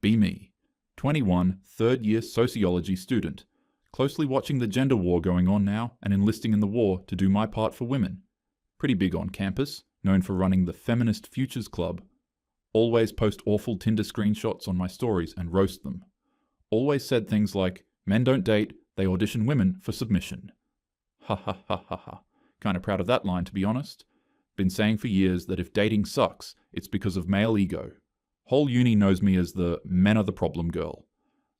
Be me, 21, third-year sociology student, closely watching the gender war going on now and enlisting in the war to do my part for women. Pretty big on campus, known for running the Feminist Futures Club. Always post awful Tinder screenshots on my stories and roast them. Always said things like, men don't date, they audition women for submission. Ha ha ha ha ha. Kinda proud of that line, to be honest. Been saying for years that if dating sucks, it's because of male ego. Whole uni knows me as the men are the problem girl.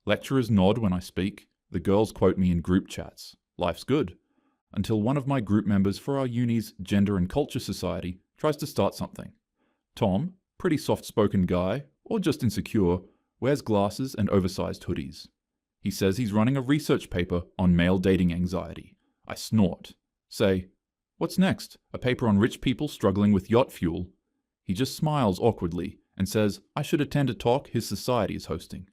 Lecturers nod when I speak. The girls quote me in group chats. Life's good. Until one of my group members for our uni's Gender and Culture Society tries to start something. Tom, pretty soft-spoken guy, or just insecure, wears glasses and oversized hoodies. He says he's running a research paper on male dating anxiety. I snort. Say, what's next? A paper on rich people struggling with yacht fuel? He just smiles awkwardly and says I should attend a talk his society is hosting.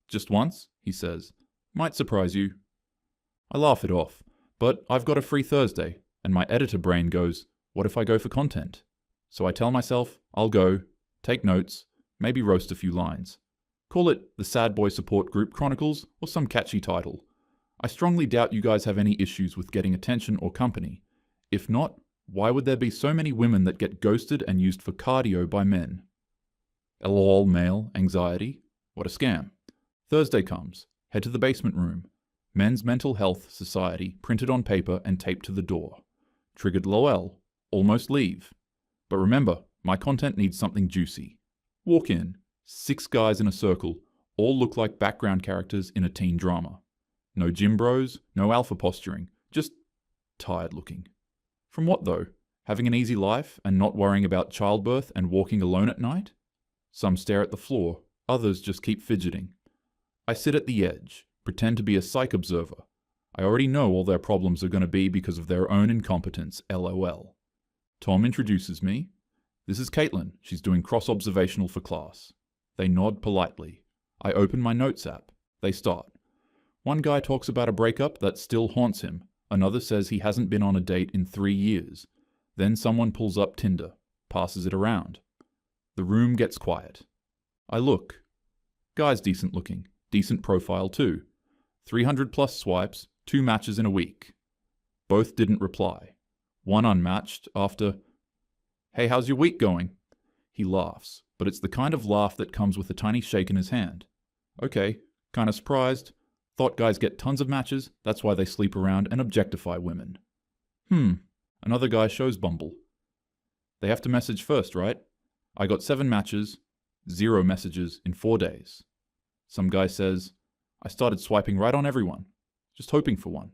Just once, he says. Might surprise you. I laugh it off, but I've got a free Thursday, and my editor brain goes, what if I go for content? So I tell myself, I'll go, take notes, maybe roast a few lines. Call it the Sad Boy Support Group Chronicles or some catchy title. I strongly doubt you guys have any issues with getting attention or company. If not, why would there be so many women that get ghosted and used for cardio by men? LOL male anxiety? What a scam. Thursday comes. Head to the basement room. Men's Mental Health Society printed on paper and taped to the door. Triggered LOL. Almost leave. But remember, my content needs something juicy. Walk in. 6 guys in a circle. All look like background characters in a teen drama. No gym bros, no alpha posturing. Just tired looking. From what though? Having an easy life and not worrying about childbirth and walking alone at night? Some stare at the floor. Others just keep fidgeting. I sit at the edge, pretend to be a psych observer. I already know all their problems are going to be because of their own incompetence, LOL. Tom introduces me. This is Caitlin. She's doing cross-observational for class. They nod politely. I open my notes app. They start. One guy talks about a breakup that still haunts him. Another says he hasn't been on a date in 3 years. Then someone pulls up Tinder, passes it around. The room gets quiet. I look. Guy's decent looking. Decent profile too. 300 plus swipes, 2 matches in a week. Both didn't reply. One unmatched after, "Hey, how's your week going?" He laughs, but it's the kind of laugh that comes with a tiny shake in his hand. Okay, kinda surprised. Thought guys get tons of matches, that's why they sleep around and objectify women. Another guy shows Bumble. They have to message first, right? I got 7 matches, 0 messages in 4 days. Some guy says, I started swiping right on everyone, just hoping for one.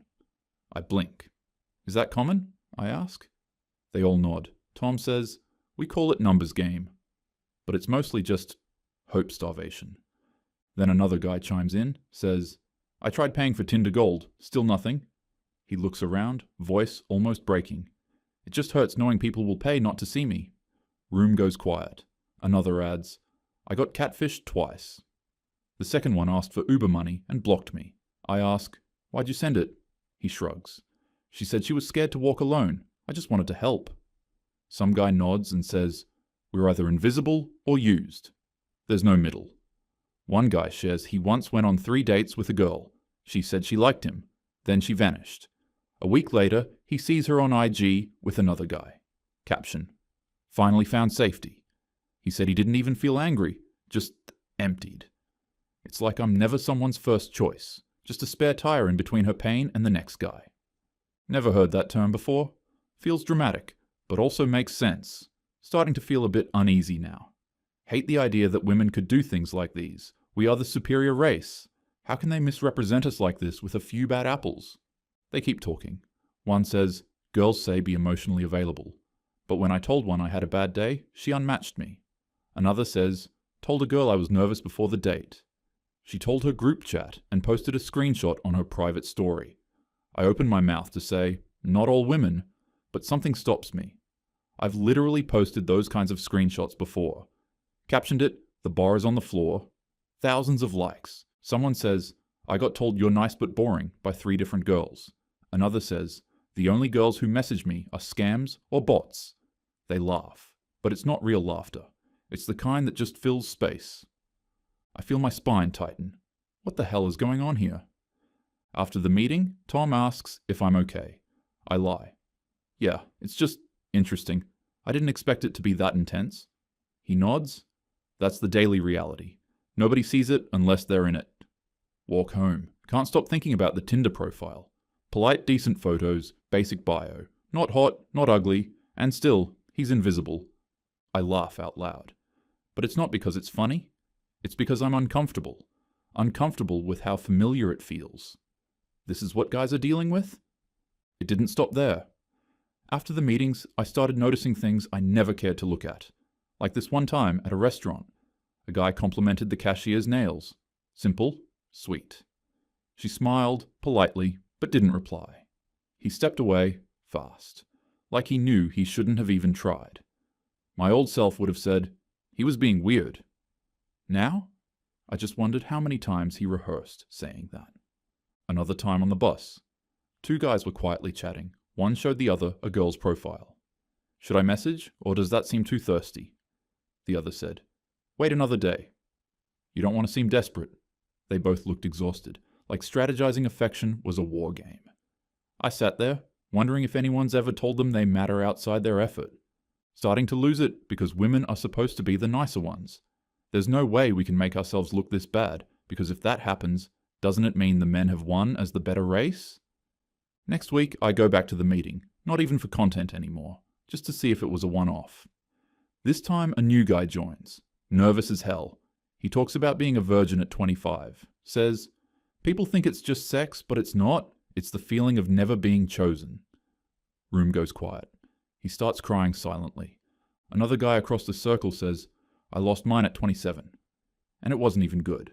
I blink. Is that common? I ask. They all nod. Tom says, we call it numbers game. But it's mostly just hope starvation. Then another guy chimes in, says, I tried paying for Tinder Gold, still nothing. He looks around, voice almost breaking. It just hurts knowing people will pay not to see me. Room goes quiet. Another adds, I got catfished twice. The second one asked for Uber money and blocked me. I ask, why'd you send it? He shrugs. She said she was scared to walk alone. I just wanted to help. Some guy nods and says, we're either invisible or used. There's no middle. One guy shares he once went on 3 dates with a girl. She said she liked him. Then she vanished. A week later, he sees her on IG with another guy. Caption, finally found safety. He said he didn't even feel angry, just emptied. It's like I'm never someone's first choice, just a spare tire in between her pain and the next guy. Never heard that term before. Feels dramatic, but also makes sense. Starting to feel a bit uneasy now. Hate the idea that women could do things like these. We are the superior race. How can they misrepresent us like this with a few bad apples? They keep talking. One says, girls say be emotionally available. But when I told one I had a bad day, she unmatched me. Another says, told a girl I was nervous before the date. She told her group chat and posted a screenshot on her private story. I open my mouth to say, not all women, but something stops me. I've literally posted those kinds of screenshots before. Captioned it, the bar is on the floor. Thousands of likes. Someone says, I got told you're nice but boring by 3 different girls. Another says, the only girls who message me are scams or bots. They laugh, but it's not real laughter. It's the kind that just fills space. I feel my spine tighten. What the hell is going on here? After the meeting, Tom asks if I'm okay. I lie. Yeah, it's just interesting. I didn't expect it to be that intense. He nods. That's the daily reality. Nobody sees it unless they're in it. Walk home. Can't stop thinking about the Tinder profile. Polite, decent photos, basic bio. Not hot, not ugly, and still, he's invisible. I laugh out loud. But it's not because it's funny. It's because I'm uncomfortable. Uncomfortable with how familiar it feels. This is what guys are dealing with? It didn't stop there. After the meetings, I started noticing things I never cared to look at. Like this one time at a restaurant. A guy complimented the cashier's nails. Simple, sweet. She smiled, politely, but didn't reply. He stepped away, fast. Like he knew he shouldn't have even tried. My old self would have said, he was being weird. Now, I just wondered how many times he rehearsed saying that. Another time on the bus. Two guys were quietly chatting. One showed the other a girl's profile. Should I message, or does that seem too thirsty? The other said, wait another day. You don't want to seem desperate. They both looked exhausted, like strategizing affection was a war game. I sat there, wondering if anyone's ever told them they matter outside their effort. Starting to lose it because women are supposed to be the nicer ones. There's no way we can make ourselves look this bad, because if that happens, doesn't it mean the men have won as the better race? Next week, I go back to the meeting, not even for content anymore, just to see if it was a one-off. This time, a new guy joins, nervous as hell. He talks about being a virgin at 25, says, people think it's just sex, but it's not. It's the feeling of never being chosen. Room goes quiet. He starts crying silently. Another guy across the circle says, I lost mine at 27. And it wasn't even good.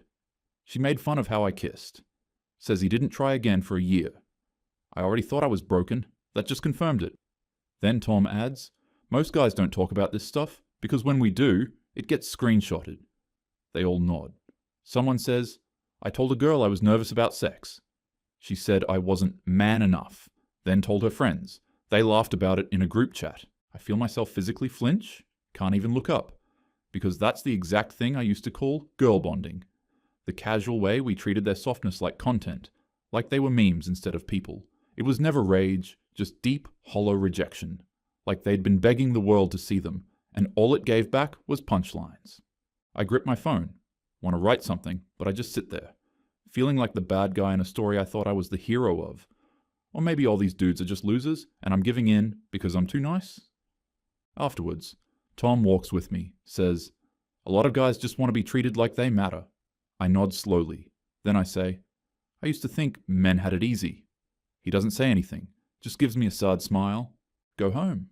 She made fun of how I kissed. Says he didn't try again for a year. I already thought I was broken. That just confirmed it. Then Tom adds, most guys don't talk about this stuff, because when we do, it gets screenshotted. They all nod. Someone says, I told a girl I was nervous about sex. She said I wasn't man enough, then told her friends. They laughed about it in a group chat. I feel myself physically flinch, can't even look up, because that's the exact thing I used to call girl bonding. The casual way we treated their softness like content, like they were memes instead of people. It was never rage, just deep, hollow rejection, like they'd been begging the world to see them, and all it gave back was punchlines. I grip my phone, want to write something, but I just sit there, feeling like the bad guy in a story I thought I was the hero of. Or maybe all these dudes are just losers, and I'm giving in because I'm too nice? Afterwards, Tom walks with me, says, a lot of guys just want to be treated like they matter. I nod slowly. Then I say, I used to think men had it easy. He doesn't say anything, just gives me a sad smile. Go home.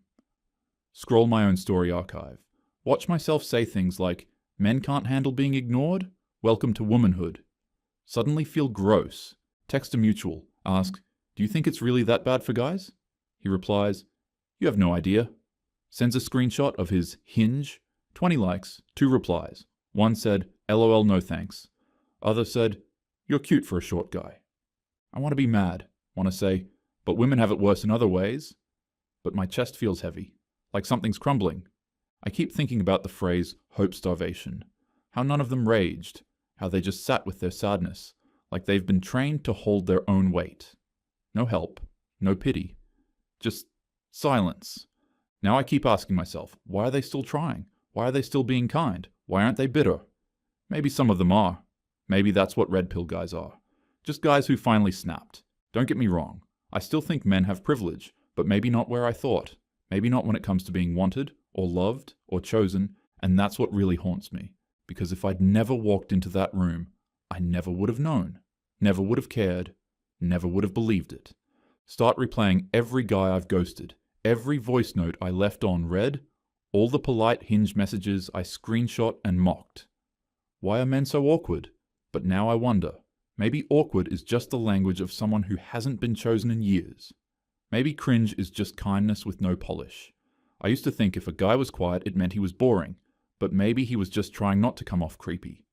Scroll my own story archive. Watch myself say things like, men can't handle being ignored? Welcome to womanhood. Suddenly feel gross. Text a mutual. Ask, do you think it's really that bad for guys? He replies, you have no idea. Sends a screenshot of his Hinge. 20 likes, 2 replies. One said, LOL no thanks. Other said, you're cute for a short guy. I want to be mad. Want to say, but women have it worse in other ways. But my chest feels heavy, like something's crumbling. I keep thinking about the phrase hope starvation. How none of them raged. How they just sat with their sadness, like they've been trained to hold their own weight. No help, no pity. Just silence. Now I keep asking myself, why are they still trying? Why are they still being kind? Why aren't they bitter? Maybe some of them are. Maybe that's what red pill guys are. Just guys who finally snapped. Don't get me wrong. I still think men have privilege, but maybe not where I thought. Maybe not when it comes to being wanted, or loved, or chosen, and that's what really haunts me. Because if I'd never walked into that room, I never would have known. Never would have cared. Never would have believed it. Start replaying every guy I've ghosted, every voice note I left on read, all the polite Hinge messages I screenshot and mocked. Why are men so awkward? But now I wonder, maybe awkward is just the language of someone who hasn't been chosen in years. Maybe cringe is just kindness with no polish. I used to think if a guy was quiet, it meant he was boring, but maybe he was just trying not to come off creepy.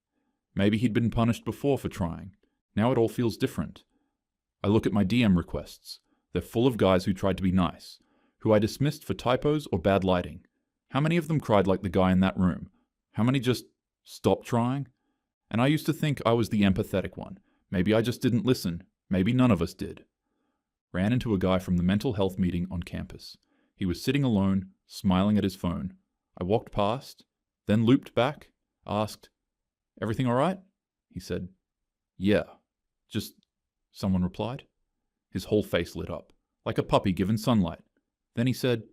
Maybe he'd been punished before for trying. Now it all feels different. I look at my DM requests. They're full of guys who tried to be nice, who I dismissed for typos or bad lighting. How many of them cried like the guy in that room? How many just stopped trying? And I used to think I was the empathetic one. Maybe I just didn't listen. Maybe none of us did. Ran into a guy from the mental health meeting on campus. He was sitting alone, smiling at his phone. I walked past, then looped back, asked, "Everything all right?" He said, "Yeah. Just," someone replied. His whole face lit up, like a puppy given sunlight. Then he said,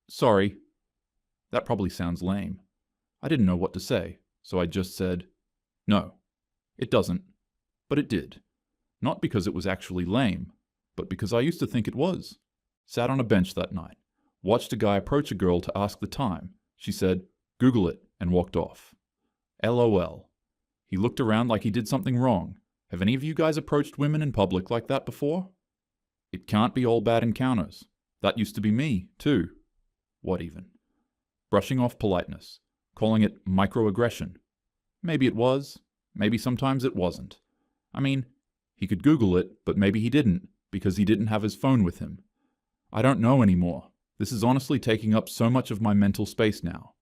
"Sorry." That probably sounds lame. I didn't know what to say, so I just said, "No, it doesn't." But it did. Not because it was actually lame, but because I used to think it was. Sat on a bench that night. Watched a guy approach a girl to ask the time. She said, "Google it," and walked off. LOL. He looked around like he did something wrong. Have any of you guys approached women in public like that before? It can't be all bad encounters. That used to be me, too. What even? Brushing off politeness. Calling it microaggression. Maybe it was. Maybe sometimes it wasn't. I mean, he could Google it, but maybe he didn't, because he didn't have his phone with him. I don't know anymore. This is honestly taking up so much of my mental space now.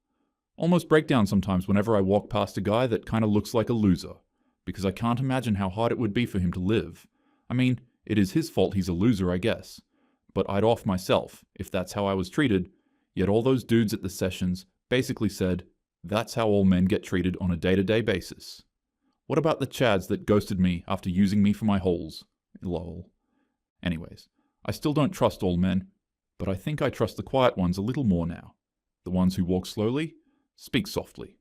Almost break down sometimes whenever I walk past a guy that kind of looks like a loser, because I can't imagine how hard it would be for him to live. I mean, it is his fault he's a loser, I guess. But I'd off myself, if that's how I was treated, yet all those dudes at the sessions basically said, that's how all men get treated on a day-to-day basis. What about the chads that ghosted me after using me for my holes? Lol. Anyways, I still don't trust all men, but I think I trust the quiet ones a little more now. The ones who walk slowly, speak softly.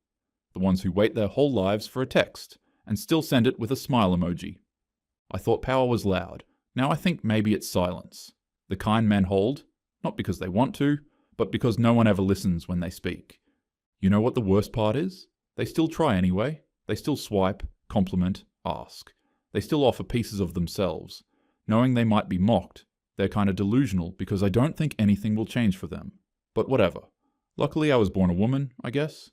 The ones who wait their whole lives for a text, and still send it with a smile emoji. I thought power was loud. Now I think maybe it's silence. The kind men hold, not because they want to, but because no one ever listens when they speak. You know what the worst part is? They still try anyway. They still swipe, compliment, ask. They still offer pieces of themselves. Knowing they might be mocked, they're kind of delusional because I don't think anything will change for them. But whatever. Luckily I was born a woman, I guess.